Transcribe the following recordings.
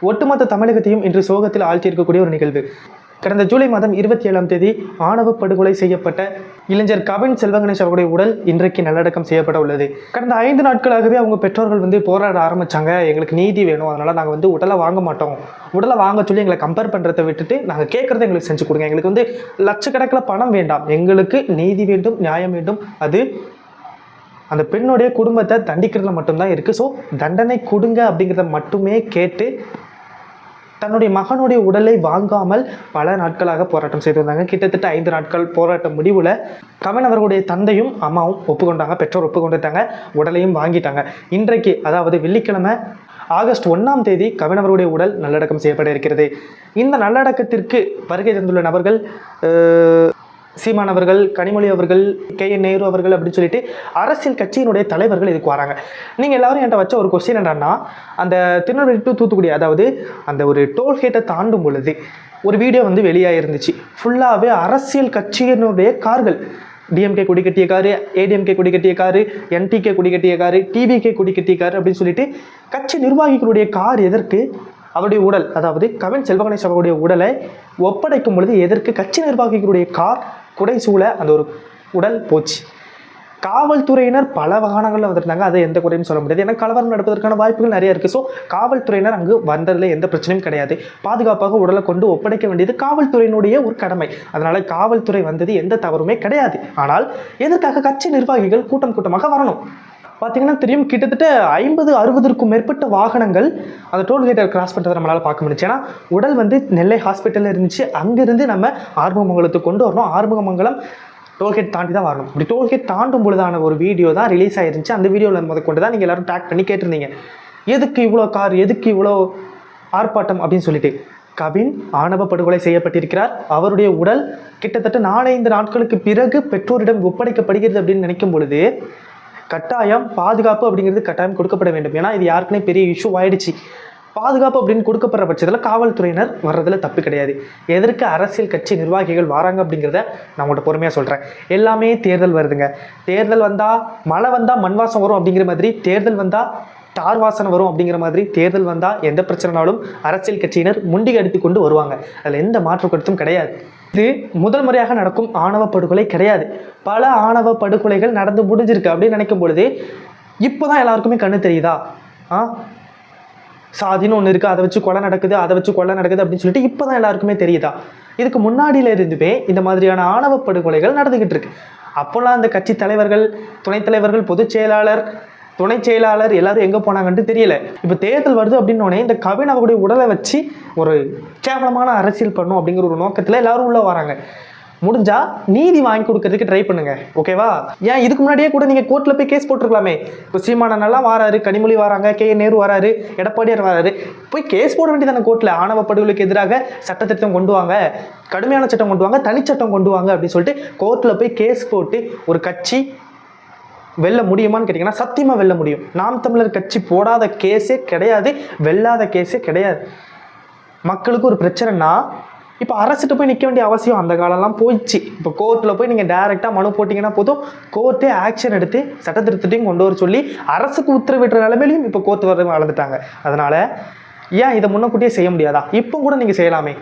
ஒட்டுமொத்த தமிழகத்தையும் இன்று சோகத்தில் ஆழ்த்தியிருக்கக்கூடிய ஒரு நிகழ்வு. கடந்த ஜூலை மாதம் 27ஆம் தேதி ஆணவ படுகொலை செய்யப்பட்ட இளைஞர் கவின் செல்வகணேஷ் அவருடைய உடல் இன்றைக்கு நல்லடக்கம் செய்யப்பட உள்ளது. கடந்த 5 நாட்களாகவே அவங்க பெற்றோர்கள் போராட ஆரம்பிச்சாங்க. எங்களுக்கு நீதி வேணும், அதனால நாங்கள் உடலை வாங்க மாட்டோம், உடலை வாங்க சொல்லி எங்களை கம்பேர் பண்ணுறதை விட்டுட்டு நாங்கள் கேட்குறத எங்களுக்கு செஞ்சு கொடுங்க, எங்களுக்கு லட்சக்கணக்கில் பணம் வேண்டாம், எங்களுக்கு நீதி வேண்டும், நியாயம் வேண்டும். அது அந்த பெண்ணுடைய குடும்பத்தை தண்டிக்கிறதுல மட்டும்தான் இருக்குது. ஸோ தண்டனை கொடுங்க அப்படிங்கிறத மட்டுமே கேட்டு தன்னுடைய மகனுடைய உடலை வாங்காமல் பல நாட்களாக போராட்டம் செய்து வந்தாங்க. கிட்டத்தட்ட 5 நாட்கள் போராட்ட முடிவில் கவின் அவர்களுடைய தந்தையும் அம்மாவும் ஒப்புக்கொண்டாங்க, பெற்றோர் ஒப்புக்கொண்டுட்டாங்க, உடலையும் வாங்கிட்டாங்க. இன்றைக்கு அதாவது வெள்ளிக்கிழமை ஆகஸ்ட் 1ஆம் தேதி கவின் அவர்களுடைய உடல் நல்லடக்கம் செய்யப்பட இருக்கிறது. இந்த நல்லடக்கத்திற்கு வருகை தந்துள்ள நபர்கள் சீமான் அவர்கள், கனிமொழி அவர்கள், KN நேரு அவர்கள் அப்படின்னு சொல்லிட்டு அரசியல் கட்சியினுடைய தலைவர்கள் இதுக்கு வராங்க. நீங்கள் எல்லாரும் என்கிட்ட வச்ச ஒரு கொஸ்டின் என்னன்னா, அந்த திருநெல்வேலி டு தூத்துக்குடி அதாவது அந்த ஒரு டோல்கேட்டை தாண்டும் பொழுது ஒரு வீடியோ வெளியாகிருந்துச்சு. ஃபுல்லாகவே அரசியல் கட்சியினுடைய கார்கள், DMK கொடி கட்டிய காரு, ADMK கொடி கட்டிய காரு, NTK கொடி கட்டிய காரு, TVK கொடி கட்டிய காரு அப்படின்னு சொல்லிட்டு கட்சி நிர்வாகிகளுடைய கார் எதற்கு அவருடைய உடல் அதாவது கவின் செல்வகணேஷ் அவருடைய உடலை ஒப்படைக்கும் பொழுது எதற்கு கட்சி நிர்வாகிகளுடைய கார் குடை சூழ அந்த ஒரு உடல் போச்சு. காவல்துறையினர் பல வாகனங்களில் வந்துருந்தாங்க, அதை எந்த குறையும் சொல்ல முடியாது. ஏன்னா கலவரம் நடப்பதற்கான வாய்ப்புகள் நிறைய இருக்குது. ஸோ காவல்துறையினர் அங்கு வந்ததில் எந்த பிரச்சனையும் கிடையாது. பாதுகாப்பாக உடலை கொண்டு ஒப்படைக்க வேண்டியது காவல்துறையினுடைய ஒரு கடமை. அதனால் காவல்துறை வந்தது எந்த தவறுமே கிடையாது. ஆனால் எதற்காக கட்சி நிர்வாகிகள் கூட்டம் கூட்டமாக வரணும்? பார்த்தீங்கன்னா தெரியும், கிட்டத்தட்ட 50-60க்கும் மேற்பட்ட வாகனங்கள் அந்த டோல்கேட்டை கிராஸ் பண்ணுறதை நம்மளால் பார்க்க முடிச்சு. ஏன்னா உடல் நெல்லை ஹாஸ்பிட்டலில் இருந்துச்சு, அங்கேருந்து நம்ம ஆறுமுகமங்கலத்துக்கு கொண்டு வரணும். ஆறுமுகமங்கலம் டோல்கேட் தாண்டி தான் வரணும். இப்படி டோல்கேட் தாண்டும் பொழுதான ஒரு வீடியோ தான் ரிலீஸ் ஆயிருந்துச்சு. அந்த வீடியோவில் கொண்டு தான் நீங்கள் எல்லாரும் டேக் பண்ணி கேட்டிருந்தீங்க, எதுக்கு இவ்வளோ கார், எதுக்கு இவ்வளோ ஆர்ப்பாட்டம் அப்படின்னு சொல்லிட்டு. கவின் ஆணவ படுகொலை செய்யப்பட்டிருக்கிறார். அவருடைய உடல் கிட்டத்தட்ட 4-5 நாட்களுக்கு பிறகு பெற்றோரிடம் ஒப்படைக்கப்படுகிறது அப்படின்னு நினைக்கும் பொழுது கட்டாயம் பாதுகாப்பு அப்படிங்கிறது கட்டாயம் கொடுக்கப்பட வேண்டும். ஏன்னா இது யாருக்குனே பெரிய இஷ்யூ ஆயிடுச்சு. பாதுகாப்பு அப்படின்னு கொடுக்கப்படுற பட்சத்தில் காவல்துறையினர் வர்றதுல தப்பு கிடையாது. எதற்கு அரசியல் கட்சி நிர்வாகிகள் வராங்க அப்படிங்கிறத நான் உங்கள்கிட்ட பொறுமையாக சொல்கிறேன். எல்லாமே தேர்தல் வருதுங்க. தேர்தல் வந்தால் மழை வந்தால் மண் வாசம் வரும் அப்படிங்கிற மாதிரி, தேர்தல் வந்தால் தார் வாசனை வரும் அப்படிங்கிற மாதிரி, தேர்தல் வந்தால் எந்த பிரச்சனைனாலும் அரசியல் கட்சியினர் முண்டிகை அடித்து கொண்டு வருவாங்க. அதில் எந்த மாற்று கருத்தும் கிடையாது. இது முதல் முறையாக நடக்கும் ஆணவ படுகொலை கிடையாது. பல ஆணவ படுகொலைகள் நடந்து முடிஞ்சிருக்கு அப்படின்னு நினைக்கும் பொழுது இப்போ தான் எல்லாருக்குமே கண்ணு தெரியுதா? சாதின்னு ஒன்று இருக்குது, அதை வச்சு கொலை நடக்குது, அதை வச்சு கொலை நடக்குது அப்படின்னு சொல்லிட்டு இப்போ தான் எல்லாருக்குமே தெரியுதா? இதுக்கு முன்னாடியில இருந்துமே இந்த மாதிரியான ஆணவ படுகொலைகள் நடந்துக்கிட்டு இருக்கு. அப்போல்லாம் அந்த கட்சி தலைவர்கள், துணைத் தலைவர்கள், பொதுச் செயலாளர், துணை செயலாளர் எல்லாரும் எங்கே போனாங்கன்ட்டு தெரியல. இப்போ தேர்தல் வருது அப்படின்னோடனே இந்த கவின் அவருடைய உடலை வச்சு ஒரு கேவலமான அரசியல் பண்ணும் அப்படிங்கிற ஒரு நோக்கத்தில் எல்லாரும் உள்ளே வராங்க. முடிஞ்சா நீதி வாங்கி கொடுக்கறதுக்கு ட்ரை பண்ணுங்க, ஓகேவா? ஏன் இதுக்கு முன்னாடியே கூட நீங்கள் கோர்ட்டில் போய் கேஸ் போட்டிருக்கலாமே. இப்போ சீமானெல்லாம் வராரு, கனிமொழி வராங்க, KN நேரு வராரு, எடப்பாடியார் வராரு, போய் கேஸ் போட வேண்டியதான கோர்ட்டில். ஆணவ படுகொலைக்கு எதிராக சட்டத்திட்டம் கொண்டு வாங்க, கடுமையான சட்டம் கொண்டு வாங்க, தனிச்சட்டம் கொண்டு வாங்க அப்படின்னு சொல்லிட்டு கோர்ட்டில் போய் கேஸ் போட்டு ஒரு கட்சி வெல்ல முடியுமான்னு கேட்டிங்கன்னா சத்தியமாக வெல்ல முடியும். நாம் தமிழர் கட்சி போடாத கேஸே கிடையாது, வெல்லாத கேஸே கிடையாது. மக்களுக்கு ஒரு பிரச்சனைனா இப்போ அரசிட்ட போய் நிற்க வேண்டிய அவசியம் அந்த காலம்லாம் போயிடுச்சு. இப்போ கோர்ட்டில் போய் நீங்கள் டைரெக்டாக மனு போட்டிங்கன்னா போதும், கோர்ட்டே ஆக்ஷன் எடுத்து சட்டத்திருத்தத்தையும் கொண்டு வர சொல்லி அரசுக்கு உத்தரவிடுற நிலைமையிலையும் இப்போ கோர்ட் வளர்ந்துட்டாங்க. அதனால் ஏன் இதை முன்னக்கூட்டியே செய்ய முடியாதா? இப்போ கூட நீங்கள் செய்யலாமே.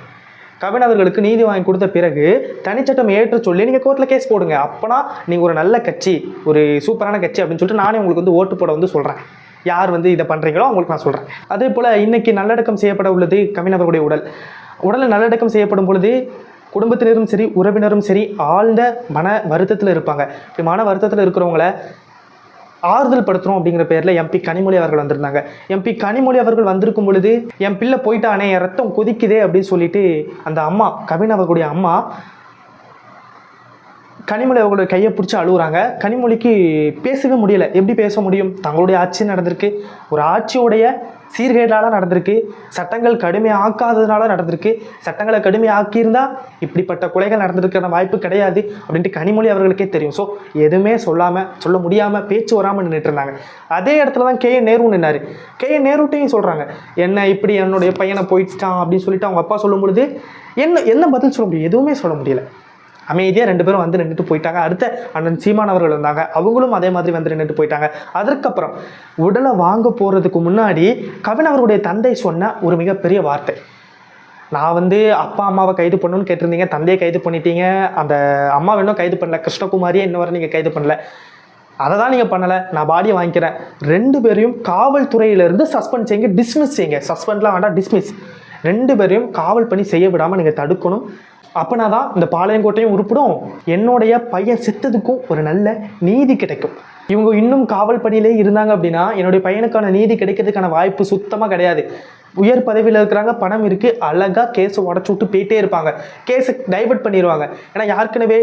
கவின் அவர்களுக்கு நீதி வாங்கி கொடுத்த பிறகு தனிச்சட்டம் ஏற்ற சொல்லி நீங்கள் கோர்ட்டில் கேஸ் போடுங்க. அப்போனா நீங்கள் ஒரு நல்ல கட்சி, ஒரு சூப்பரான கட்சி அப்படின்னு சொல்லிட்டு நானே உங்களுக்கு ஓட்டு போட சொல்கிறேன். யார் இதை பண்ணுறீங்களோ அவங்களுக்கு நான் சொல்கிறேன். அதே போல் இன்றைக்கி நல்லடக்கம் செய்யப்பட உள்ளது கவின் அவர்களுடைய உடலை நல்லடக்கம் செய்யப்படும் பொழுது குடும்பத்தினரும் சரி, உறவினரும் சரி ஆழ்ந்த மன வருத்தத்தில் இருப்பாங்க. இப்படி மன வருத்தத்தில் இருக்கிறவங்கள ஆறுதல் படுத்துகிறோம் அப்படிங்கிற பேரில் MP கனிமொழி அவர்கள் வந்திருந்தாங்க. MP கனிமொழி அவர்கள் வந்திருக்கும் பொழுது என் பிள்ளை போயிட்டானே, என் ரத்தம் கொதிக்குதே அப்படின்னு சொல்லிட்டு அந்த அம்மா, கவின் அவர்களுடைய அம்மா கனிமொழி அவர்களுடைய கையை பிடிச்சி அழுகுறாங்க. கனிமொழிக்கு பேசவே முடியலை. எப்படி பேச முடியும்? தங்களுடைய ஆட்சி நடந்திருக்கு, ஒரு ஆட்சியோடைய சீர்கேடால் நடந்திருக்கு, சட்டங்கள் கடுமையாக்காததுனால நடந்திருக்கு. சட்டங்களை கடுமையாக்கியிருந்தால் இப்படிப்பட்ட கொலைகள் நடந்திருக்கிற வாய்ப்பு கிடையாது அப்படின்ட்டு கனிமொழி அவர்களுக்கே தெரியும். ஸோ எதுவுமே சொல்ல முடியாமல் பேச்சு வராமல் நின்றுட்டு இருந்தாங்க. அதே இடத்துல தான் KN நேரு நின்னார். KN நேருட்டையும் சொல்கிறாங்க, என்ன இப்படி என்னுடைய பையனை போயிட்டான் அப்படின்னு சொல்லிட்டு அவங்க அப்பா சொல்லும் பொழுது என்ன பதில் சொல்ல முடியும்? எதுவுமே சொல்ல முடியல. அமைதியாக 2 பேரும் வந்து நின்றுட்டு போயிட்டாங்க. அடுத்த அண்ணன் சீமான் அவர்கள் வந்தாங்க, அவங்களும் அதே மாதிரி வந்து நின்றுட்டு போயிட்டாங்க. அதற்கப்புறம் உடலை வாங்க போகிறதுக்கு முன்னாடி கவின் அவர்களுடைய தந்தை சொன்ன ஒரு மிகப்பெரிய வார்த்தை, நான் வந்து அப்பா அம்மாவை கைது பண்ணணும்னு கேட்டிருந்தீங்க, தந்தையை கைது பண்ணிட்டீங்க, அந்த அம்மா இன்னும் கைது பண்ணல, கிருஷ்ணகுமாரியை இன்னும் வரை நீங்கள் கைது பண்ணல, அதை தான் நீங்கள் பண்ணலை, நான் பாடியை வாங்கிக்கிறேன். 2 பேரையும் காவல்துறையிலேருந்து சஸ்பெண்ட் செய்யுங்க, டிஸ்மிஸ் செய்யுங்க, சஸ்பெண்ட்லாம் வேண்டாம், டிஸ்மிஸ். 2 பேரையும் காவல் பணி செய்ய விடாமல் நீங்கள் தடுக்கணும். அப்போனா தான் இந்த பாளையங்கோட்டையும் உருப்பிடும், என்னுடைய பையன் செத்ததுக்கும் ஒரு நல்ல நீதி கிடைக்கும். இவங்க இன்னும் காவல் பணியிலே இருந்தாங்க அப்படின்னா என்னுடைய பையனுக்கான நீதி கிடைக்கிறதுக்கான வாய்ப்பு சுத்தமாக கிடையாது. உயர் பதவியில் இருக்கிறாங்க, பணம் இருக்குது, அழகாக கேஸை உடச்சி விட்டு போயிட்டே இருப்பாங்க, கேஸை டைவர்ட் பண்ணிடுவாங்க. ஏன்னா யாருக்குனவே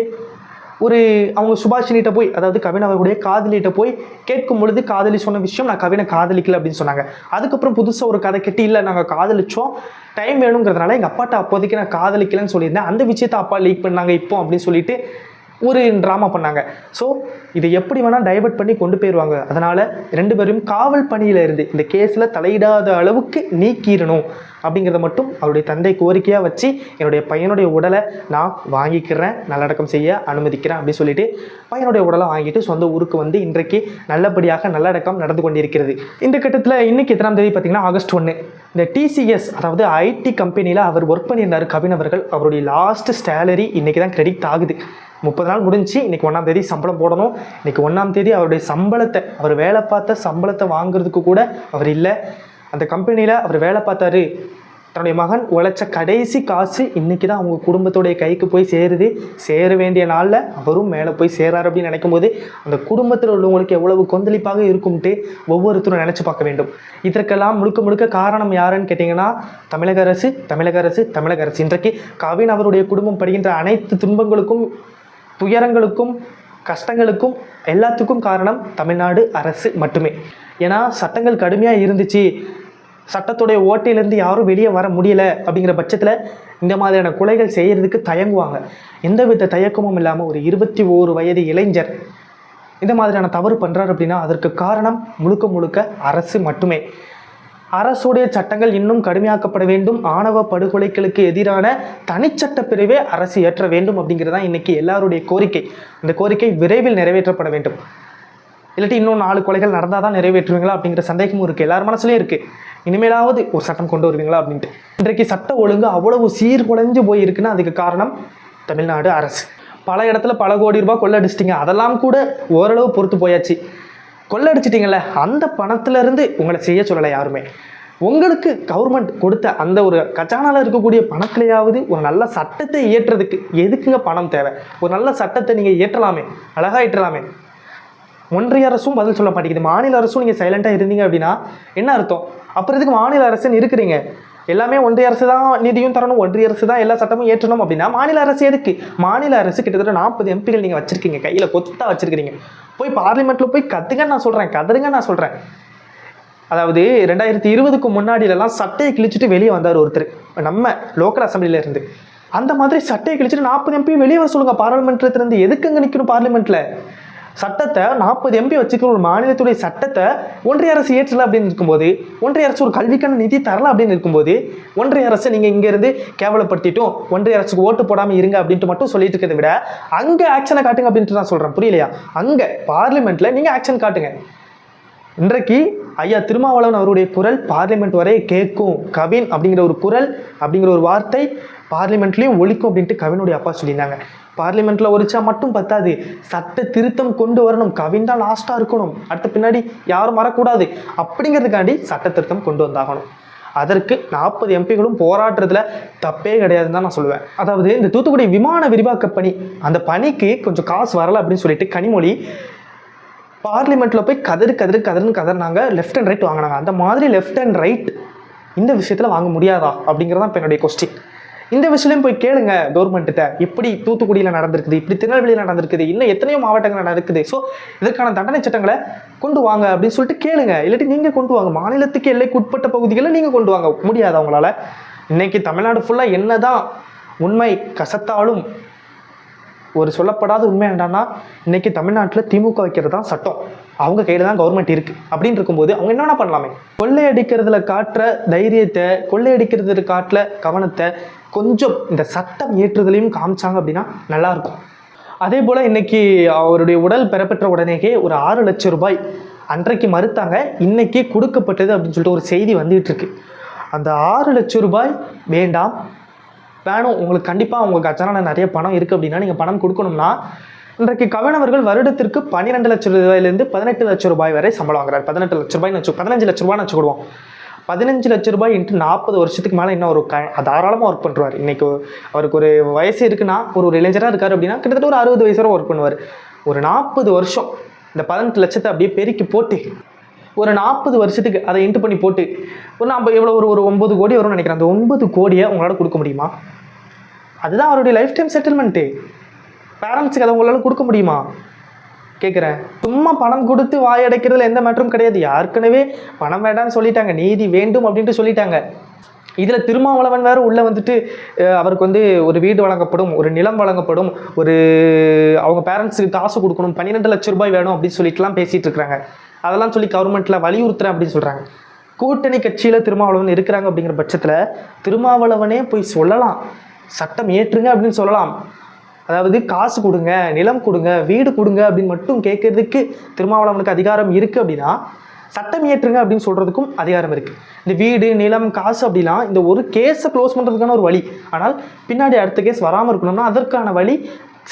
ஒரு அவங்க சுபாஷினிகிட்ட போய், அதாவது கவின் அவர்களுடைய காதலிகிட்ட போய் கேட்கும் பொழுது காதலி சொன்ன விஷயம், நான் கவினை காதலிக்கல அப்படின்னு சொன்னாங்க. அதுக்கப்புறம் புதுசாக ஒரு கதை கட்டி, இல்லை நாங்கள் காதலிச்சோம், டைம் வேணுங்கிறதுனால எங்கள் அப்பாட்ட அப்போதைக்கு நான் காதலிக்கலன்னு சொல்லியிருந்தேன், அந்த விஷயத்தை அப்பா லீக் பண்ணாங்க இப்போ அப்படின்னு சொல்லிட்டு ஒரு ட்ராமா பண்ணாங்க. ஸோ இதை எப்படி வேணால் டைவர்ட் பண்ணி கொண்டு போயிடுவாங்க. அதனால் 2 பேரும் காவல் பணியில் இருந்து இந்த கேஸில் தலையிடாத அளவுக்கு நீக்கிடணும் அப்படிங்கிறத மட்டும் அவருடைய தந்தை கோரிக்கையாக வச்சு, என்னுடைய பையனுடைய உடலை நான் வாங்கிக்கிறேன், நல்லடக்கம் செய்ய அனுமதிக்கிறேன் அப்படின்னு சொல்லிட்டு பையனுடைய உடலை வாங்கிட்டு சொந்த ஊருக்கு வந்து இன்றைக்கு நல்லபடியாக நல்லடக்கம் நடந்து கொண்டிருக்கிறது. இந்த கட்டத்தில் இன்றைக்கி எத்தனாம் தேதி பார்த்திங்கன்னா ஆகஸ்ட் 1, இந்த டிசிஎஸ் அதாவது ஐடி கம்பெனியில் அவர் ஒர்க் பண்ணியிருந்தார் கவின் அவர்கள். அவருடைய லாஸ்ட் சேலரி இன்றைக்கி தான் கிரெடிட் ஆகுது. 30 நாள் முடிஞ்சு, இன்றைக்கி 1ஆம் தேதி சம்பளம் போடணும். இன்றைக்கி 1ஆம் தேதி அவருடைய சம்பளத்தை, அவர் வேலை பார்த்த சம்பளத்தை வாங்குறதுக்கு கூட அவர் இல்லை. அந்த கம்பெனியில் அவர் வேலை பார்த்தாரு, தன்னுடைய மகன் உழைச்ச கடைசி காசு இன்றைக்கி தான் அவங்க குடும்பத்துடைய கைக்கு போய் சேருது. சேர வேண்டிய நாளில் அவரும் மேலே போய் சேரார் அப்படின்னு நினைக்கும் போது அந்த குடும்பத்தில் உள்ளவங்களுக்கு எவ்வளவு கொந்தளிப்பாக இருக்கும்ட்டு ஒவ்வொருத்தரும் நினச்சி பார்க்க வேண்டும். இதற்கெல்லாம் முழுக்க முழுக்க காரணம் யாருன்னு கேட்டிங்கன்னா தமிழக அரசு, தமிழக அரசு, தமிழக அரசு. இன்றைக்கு கவின் அவருடைய குடும்பம் படுகின்ற அனைத்து துன்பங்களுக்கும், துயரங்களுக்கும், கஷ்டங்களுக்கும் எல்லாத்துக்கும் காரணம் தமிழ்நாடு அரசு மட்டுமே. ஏன்னா சட்டங்கள் கடுமையாக இருந்துச்சு, சட்டத்துடைய ஓட்டையிலேருந்து யாரும் வெளியே வர முடியலை அப்படிங்கிற பட்சத்தில் இந்த மாதிரியான கொலைகள் செய்கிறதுக்கு தயங்குவாங்க. எந்தவித தயக்கமும் இல்லாமல் ஒரு 21 வயது இளைஞர் இந்த மாதிரியான தவறு பண்ணுறாரு அப்படின்னா அதற்கு காரணம் முழுக்க முழுக்க அரசு மட்டுமே. அரசுடைய சட்டங்கள் இன்னும் கடுமையாக்கப்பட வேண்டும். ஆணவ படுகொலைகளுக்கு எதிரான தனிச்சட்ட பிரிவை அரசு ஏற்ற வேண்டும் அப்படிங்கிறதான் இன்றைக்கி எல்லாருடைய கோரிக்கை. இந்த கோரிக்கை விரைவில் நிறைவேற்றப்பட வேண்டும். இல்லாட்டி இன்னும் 4 கொலைகள் நடந்தால் தான் நிறைவேற்றுவீங்களா அப்படிங்கிற சந்தேகமும் இருக்குது, எல்லார் மனசுலேயும் இருக்குது. இனிமேலாவது ஒரு சட்டம் கொண்டு வருவீங்களா அப்படின்ட்டு. இன்றைக்கு சட்ட ஒழுங்கு அவ்வளவு சீர்குலைஞ்சு போயிருக்குன்னா அதுக்கு காரணம் தமிழ்நாடு அரசு. பல இடத்துல பல கோடி ரூபாய் கொள்ளடிச்சிட்டிங்க, அதெல்லாம் கூட ஓரளவு பொறுத்து போயாச்சு. கொள்ளடிச்சிட்டிங்கல்ல, அந்த பணத்திலேருந்து உங்களை செய்ய சொல்லலை யாருமே. உங்களுக்கு கவர்மெண்ட் கொடுத்த அந்த ஒரு கஜானாவில் இருக்கக்கூடிய பணத்திலேயாவது ஒரு நல்ல சட்டத்தை இயற்றுறதுக்கு எதுக்குங்க பணம் தேவை? ஒரு நல்ல சட்டத்தை நீங்கள் இயற்றலாமே, அழகாக இயற்றலாமே. ஒன்றிய அரசும் பதில் சொல்ல மாட்டேங்குது, மாநில அரசும் நீங்கள் சைலண்ட்டாக இருந்தீங்க அப்படின்னா என்ன அர்த்தம்? அப்புறம் இதுக்கு மாநில அரசுன்னு இருக்கிறீங்க. எல்லாமே ஒன்றிய அரசு தான் நிதியும் தரணும், ஒன்றிய அரசு தான் எல்லா சட்டமும் ஏற்றணும் அப்படின்னா மாநில அரசு எதுக்கு? மாநில அரசு கிட்டத்தட்ட 40 எம்பிகள் நீங்கள் வச்சுருக்கீங்க, கையில் கொத்தா வச்சுருக்கிறீங்க. போய் பார்லிமெண்ட்டில் போய் கத்துங்கன்னு நான் சொல்கிறேன், கதருங்க நான் சொல்கிறேன். அதாவது 2020க்கு முன்னாடியிலலாம் சட்டையை கிழிச்சிட்டு வெளியே வந்தார் ஒருத்தர் நம்ம லோக்கல் அசம்பிளியில் இருந்து. அந்த மாதிரி சட்டையை கிழிச்சிட்டு 40 எம்பி வெளியே வர சொல்லுங்கள் பார்லிமெண்ட்லேருந்து. எதுக்குங்க நிற்கணும் பார்லிமெண்ட்டில்? சட்டத்தை 40 எம்பி வச்சுக்கிற ஒரு மாநிலத்துடைய சட்டத்தை ஒன்றிய அரசு ஏற்றலை அப்படின்னு இருக்கும்போது, ஒன்றிய அரசு ஒரு கல்விக்கான நிதி தரலாம் அப்படின்னு இருக்கும்போது, ஒன்றிய அரசு நீங்கள் இங்கேருந்து கேவலப்படுத்திட்டும் ஒன்றிய அரசுக்கு ஓட்டு போடாமல் இருங்க அப்படின்ட்டு மட்டும் சொல்லிட்டு இருக்கிறத விட அங்கே ஆக்ஷனை காட்டுங்க அப்படின்ட்டு நான் சொல்கிறேன். புரியலையா? அங்கே பார்லிமெண்ட்டில் நீங்கள் ஆக்ஷன் காட்டுங்க. இன்றைக்கு ஐயா திருமாவளவன் அவருடைய குரல் பார்லிமெண்ட் வரை கேட்கும். கவின் அப்படிங்கிற ஒரு குரல், அப்படிங்கிற ஒரு வார்த்தை பார்லிமெண்ட்லேயும் ஒழிக்கும் அப்படின்ட்டு கவினுடைய அப்பா சொல்லியிருந்தாங்க. பார்லிமெண்ட்டில் ஒழிச்சா மட்டும் பத்தாது, சட்ட திருத்தம் கொண்டு வரணும். கவின் தான் லாஸ்ட்டாக இருக்கணும், அடுத்த பின்னாடி யாரும் வரக்கூடாது. அப்படிங்கிறதுக்காண்டி சட்ட திருத்தம் கொண்டு வந்தாகணும். அதற்கு 40 எம்பிகளும் போராடுறதுல தப்பே கிடையாதுன்னு தான் நான் சொல்லுவேன். அதாவது இந்த தூத்துக்குடி விமான விரிவாக்க பணி, அந்த பணிக்கு கொஞ்சம் காசு வரலை அப்படின்னு சொல்லிட்டு கனிமொழி பார்லிமெண்ட்டில் போய் கதறுன்னு கதறினாங்க, லெஃப்ட் அண்ட் ரைட் வாங்கினாங்க. அந்த மாதிரி லெஃப்ட் அண்ட் ரைட் இந்த விஷயத்தில் வாங்க முடியாதா அப்படிங்கிறதான் இப்போ என்னுடைய கொஸ்டின். இந்த விஷயம் போய் கேளுங்க கவர்மெண்ட்ட, இப்படி தூத்துக்குடியில் நடந்திருக்குது, இப்படி திருநெல்வேலியில் நடந்திருக்குது, இன்னும் எத்தனையோ மாவட்டங்கள் நடக்குது. ஸோ இதற்கான தண்டனை சட்டங்களை கொண்டு வாங்க அப்படின்னு சொல்லிட்டு கேளுங்க. இல்லாட்டி நீங்கள் கொண்டு வாங்க, மாநிலத்துக்கு எல்லைக்கு உட்பட்ட பகுதிகளில் நீங்கள் கொண்டு வாங்க. முடியாது அவங்களால. இன்னைக்கு தமிழ்நாடு ஃபுல்லாக என்னதான் உண்மை கசத்தாலும் ஒரு சொல்லப்படாத உண்மை என்னன்னா, இன்னைக்கு தமிழ்நாட்டில் திமுக வைக்கிறது தான் சட்டம். அவங்க கையில் தான் கவர்மெண்ட் இருக்குது அப்படின்னு இருக்கும்போது அவங்க என்னென்ன பண்ணலாமே. கொள்ளையடிக்கிறதுல காட்டுற தைரியத்தை, கொள்ளையடிக்கிறதுல காட்டுற கவனத்தை கொஞ்சம் இந்த சட்டம் ஏற்றுதலையும் காமிச்சாங்க அப்படின்னா நல்லாயிருக்கும். அதே போல் இன்றைக்கி அவருடைய உடல் பெறப்பெற்ற உடனேயே ஒரு 6 லட்சம் ரூபாய் அன்றைக்கு மறுத்தாங்க, இன்றைக்கி கொடுக்கப்பட்டது அப்படின்னு சொல்லிட்டு ஒரு செய்தி வந்துகிட்டு இருக்கு. அந்த 6 லட்சம் ரூபாய் வேண்டாம், வேணும், உங்களுக்கு கண்டிப்பாக உங்கள் கஜானாவில் நிறைய பணம் இருக்குது அப்படின்னா நீங்கள் பணம் கொடுக்கணும்னா, இன்றைக்கு கவின் அவர்கள் வருடத்திற்கு 12 லட்சம் ரூபாயிலேருந்து 18 லட்சம் ரூபாய் வரை சம்பளம் வாங்குறாரு. 18 லட்ச ரூபாய்னு 15 லட்ச ரூபான்னு வச்சுக்கிடுவோம். 15 லட்ச ரூபாய் இன்ட்டு 40 வருஷத்துக்கு மேலே இன்னும் ஒரு தாராளமாக ஒர்க் பண்ணுறாரு. இன்றைக்கி அவருக்கு ஒரு வயசு இருக்குன்னா, ஒரு இளைஞராக இருக்கார் அப்படின்னா கிட்டத்தட்ட ஒரு 60 வயசு வரை ஒர்க் பண்ணுவார். ஒரு 40 வருஷம் இந்த 18 லட்சத்தை அப்படியே பெருக்கி போட்டு ஒரு 40 வருஷத்துக்கு அதை இன்ட்டு பண்ணி போட்டு ஒரு நம்ம எவ்வளோ ஒரு 9 கோடி வரும்னு நினைக்கிறேன். அந்த 9 கோடியை உங்களால் கொடுக்க முடியுமா? அதுதான் அவருடைய லைஃப் டைம் செட்டில்மெண்ட்டு. பேரண்ட்ஸுக்கு அதை உங்களால் கொடுக்க முடியுமா கேட்குறேன். சும்மா பணம் கொடுத்து வாயடைக்கிறதுல எந்த மேட்டரும் கிடையாது. ஏற்கனவே பணம் வேண்டாம்னு சொல்லிட்டாங்க, நீதி வேண்டும் அப்படின்ட்டு சொல்லிட்டாங்க. இதில் திருமாவளவன் வேறு உள்ளே வந்துட்டு அவருக்கு வந்து ஒரு வீடு வழங்கப்படும், ஒரு நிலம் வழங்கப்படும், ஒரு அவங்க பேரண்ட்ஸுக்கு காசு கொடுக்கணும், 12 லட்சம் ரூபாய் வேணும் அப்படின்னு சொல்லிட்டுலாம் பேசிகிட்டு இருக்கிறாங்க. அதெல்லாம் சொல்லி கவர்மெண்ட்டில் வலியுறுத்துறேன் அப்படின்னு சொல்கிறாங்க. கூட்டணி கட்சியில் திருமாவளவன் இருக்கிறாங்க அப்படிங்கிற பட்சத்தில் திருமாவளவனே போய் சொல்லலாம், சட்டம் ஏற்றுங்க அப்படின்னு சொல்லலாம். அதாவது காசு கொடுங்க, நிலம் கொடுங்க, வீடு கொடுங்க அப்படின்னு மட்டும் கேட்கறதுக்கு திருமாவளவனுக்கு அதிகாரம் இருக்குது அப்படின்னா, சட்டம் ஏற்றுங்க அப்படின்னு சொல்கிறதுக்கும் அதிகாரம் இருக்குது. இந்த வீடு, நிலம், காசு அப்படின்னா இந்த ஒரு கேஸை க்ளோஸ் பண்ணுறதுக்கான ஒரு வழி. ஆனால் பின்னாடி அடுத்த கேஸ் வராமல் இருக்கணும்னா அதற்கான வழி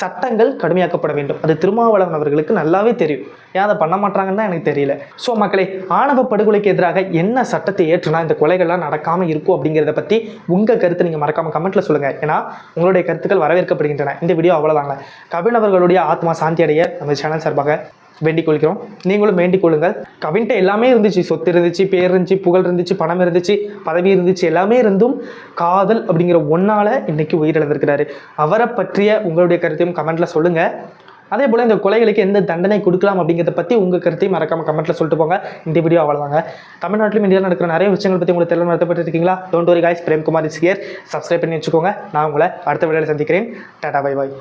சட்டங்கள் கடுமையாக்கப்பட வேண்டும். அது திருமாவளவன் அவர்களுக்கு நல்லாவே தெரியும். ஏன் அதை பண்ண மாட்டாங்கன்னு தான் எனக்கு தெரியல. ஸோ மக்களே, ஆணவ படுகொலைக்கு எதிராக என்ன சட்டத்தை ஏற்றுனா இந்த கொலைகள்லாம் நடக்காமல் இருக்கும் அப்படிங்கிறத பற்றி உங்கள் கருத்தை நீங்கள் மறக்காமல் கமெண்ட்டில் சொல்லுங்கள். ஏன்னா உங்களுடைய கருத்துக்கள் வரவேற்கப்படுகின்றன. இந்த வீடியோ அவ்வளோதாங்க. கவின் அவர்களுடைய ஆத்மா சாந்தி அடைய நம்ம சேனல் சார்பாக வேண்டிக் கொள்கிறோம். நீங்களும் வேண்டிக் கொள்ளுங்கள். கவின்ட்ட எல்லாமே இருந்துச்சு, சொத்து இருந்துச்சு, பேர் இருந்துச்சு, புகழ் இருந்துச்சு, பணம் இருந்துச்சு, பதவி இருந்துச்சு, எல்லாமே இருந்தும் காதல் அப்படிங்கிற ஒன்றால் இன்றைக்கி உயிரிழந்திருக்கிறாரு. அவரை பற்றிய உங்களுடைய கருத்தையும் கமெண்ட்டில் சொல்லுங்கள். அதே போல் இந்த கொலைகளுக்கு எந்த தண்டனை கொடுக்கலாம் அப்படிங்கிறத பற்றி உங்கள் கருத்தையும் மறக்காமல் கமெண்ட்டில் சொல்லிட்டு போங்க. இந்த வீடியோ அவ்வளோதாங்க. தமிழ்நாட்டிலும் இந்தியாவில் நடக்கிற நிறைய விஷயங்கள் பற்றி உங்களுக்கு தெளிவாக நடத்தப்பட்டு இருக்கீங்களா? Don't worry guys, Premkumar is here. Subscribe பண்ணி வச்சுக்கோங்க. நான் உங்களை அடுத்த வீடியோவில் சந்திக்கிறேன். Tata, bye bye.